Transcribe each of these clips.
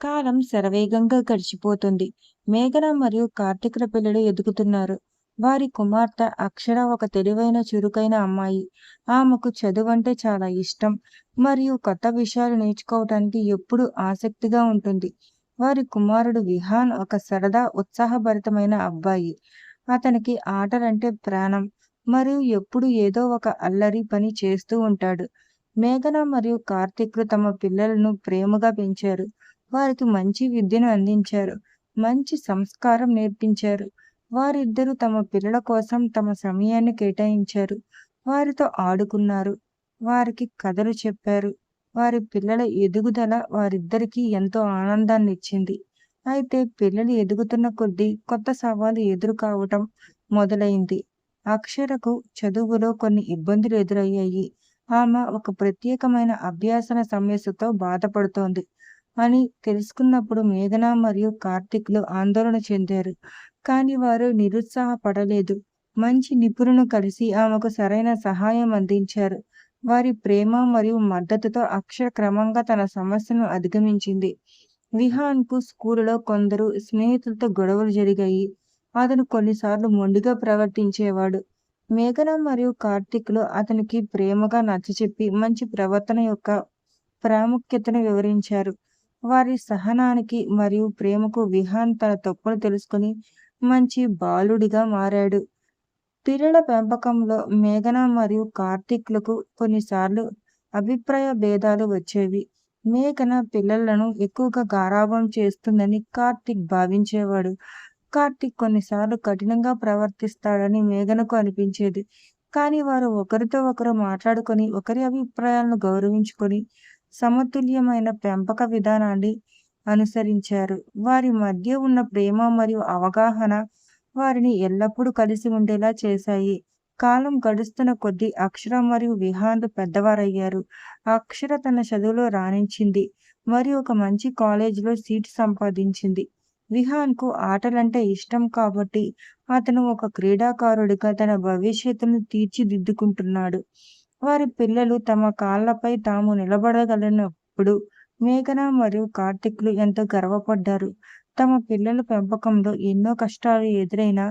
కాలం శరవేగంగా గడిచిపోతుంది. మేఘన మరియు కార్తీకుల పిల్లలు ఎదుగుతున్నారు. వారి కుమార్తె అక్షర ఒక తెలివైన, చురుకైన అమ్మాయి. ఆమెకు చదువంటే చాలా ఇష్టం మరియు కొత్త విషయాలు నేర్చుకోవటానికి ఎప్పుడూ ఆసక్తిగా ఉంటుంది. వారి కుమారుడు విహాన్ ఒక సరదా, ఉత్సాహభరితమైన అబ్బాయి. అతనికి ఆటలంటే ప్రాణం మరియు ఎప్పుడు ఏదో ఒక అల్లరి పని చేస్తూ ఉంటాడు. మేఘన మరియు కార్తీకులు తమ పిల్లలను ప్రేమగా పెంచారు. వారికి మంచి విద్యను అందించారు. మంచి సంస్కారం నేర్పించారు. వారిద్దరూ తమ పిల్లల కోసం తమ సమయాన్ని కేటాయించారు. వారితో ఆడుకున్నారు. వారికి కథలు చెప్పారు. వారి పిల్లల ఎదుగుదల వారిద్దరికీ ఎంతో ఆనందాన్నిచ్చింది. అయితే పిల్లలు ఎదుగుతున్న కొద్దీ కొత్త సవాలు ఎదురు కావటం మొదలైంది. అక్షరకు చదువులో కొన్ని ఇబ్బందులు ఎదురయ్యాయి. ఆమె ఒక ప్రత్యేకమైన అభ్యాసన సమస్యతో బాధపడుతోంది అని తెలుసుకున్నప్పుడు మేఘన మరియు కార్తీక్‌లు ఆందోళన చెందారు. కానీ వారు నిరుత్సాహపడలేదు. మంచి నిపుణులను కలిసి ఆమెకు సరైన సహాయం అందించారు. వారి ప్రేమ మరియు మద్దతుతో అక్షర క్రమంగా తన సమస్యను అధిగమించింది. విహాన్‌కు స్కూలులో కొందరు స్నేహితులతో గొడవలు జరిగాయి. అతను కొన్నిసార్లు మొండిగా ప్రవర్తించేవాడు. మేఘన మరియు కార్తీక్‌లు అతనికి ప్రేమగా నచ్చచెప్పి మంచి ప్రవర్తన యొక్క ప్రాముఖ్యతను వివరించారు. వారి సహనానికి మరియు ప్రేమకు విహాన్ తన తప్పును తెలుసుకొని మంచి బాలుడిగా మారాడు. పిల్లల పెంపకంలో మేఘన మరియు కార్తీక్‌లకు కొన్నిసార్లు అభిప్రాయ భేదాలు వచ్చేవి. మేఘన పిల్లలను ఎక్కువగా గారాబం చేస్తుందని కార్తీక్ భావించేవాడు. కార్తీక్ కొన్నిసార్లు కఠినంగా ప్రవర్తిస్తాడని మేఘనకు అనిపించేది. కానీ వారు ఒకరితో ఒకరు మాట్లాడుకొని, ఒకరి అభిప్రాయాలను గౌరవించుకొని, సమతుల్యమైన పెంపక విధానాన్ని అనుసరించారు. వారి మధ్య ఉన్న ప్రేమ మరియు అవగాహన వారిని ఎల్లప్పుడూ కలిసి ఉండేలా చేశాయి. కాలం గడుస్తున్న కొద్దీ అక్షర మరియు విహాన్లు పెద్దవారయ్యారు. అక్షర తన చదువులో రాణించింది మరియు ఒక మంచి కాలేజీలో సీటు సంపాదించింది. విహాన్‌కు ఆటలంటే ఇష్టం కాబట్టి అతను ఒక క్రీడాకారుడిగా తన భవిష్యత్తును తీర్చిదిద్దుకుంటున్నాడు. వారి పిల్లలు తమ కాళ్ళపై తాము నిలబడగలిగినప్పుడు మేఘన మరియు కార్తీక్‌లు ఎంతో గర్వపడ్డారు. తమ పిల్లల పెంపకంలో ఎన్నో కష్టాలు ఎదురైనా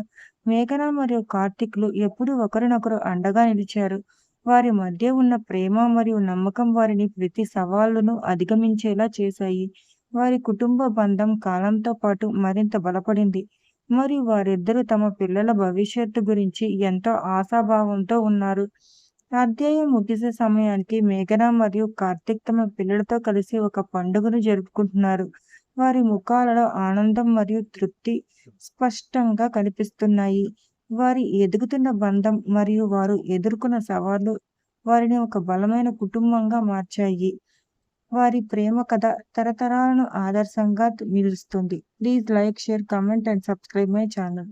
మేఘన మరియు కార్తీక్‌లు ఎప్పుడూ ఒకరినొకరు అండగా నిలిచారు. వారి మధ్య ఉన్న ప్రేమ మరియు నమ్మకం వారిని ప్రతి సవాలును అధిగమించేలా చేశాయి. వారి కుటుంబ బంధం కాలంతో పాటు మరింత బలపడింది మరియు వారిద్దరూ తమ పిల్లల భవిష్యత్తు గురించి ఎంతో ఆశాభావంతో ఉన్నారు. అధ్యాయం ముగిసే సమయానికి మేఘన మరియు కార్తీక్ తమ పిల్లలతో కలిసి ఒక పండుగను జరుపుకుంటున్నారు. వారి ముఖాలలో ఆనందం మరియు తృప్తి స్పష్టంగా కనిపిస్తున్నాయి. వారి ఎదుగుతున్న బంధం మరియు వారు ఎదుర్కొన్న సవాళ్లు వారిని ఒక బలమైన కుటుంబంగా మార్చాయి. వారి ప్రేమ కథ తరతరాలను ఆదర్శంగా నిలుస్తుంది. Please like, share, comment and subscribe my channel.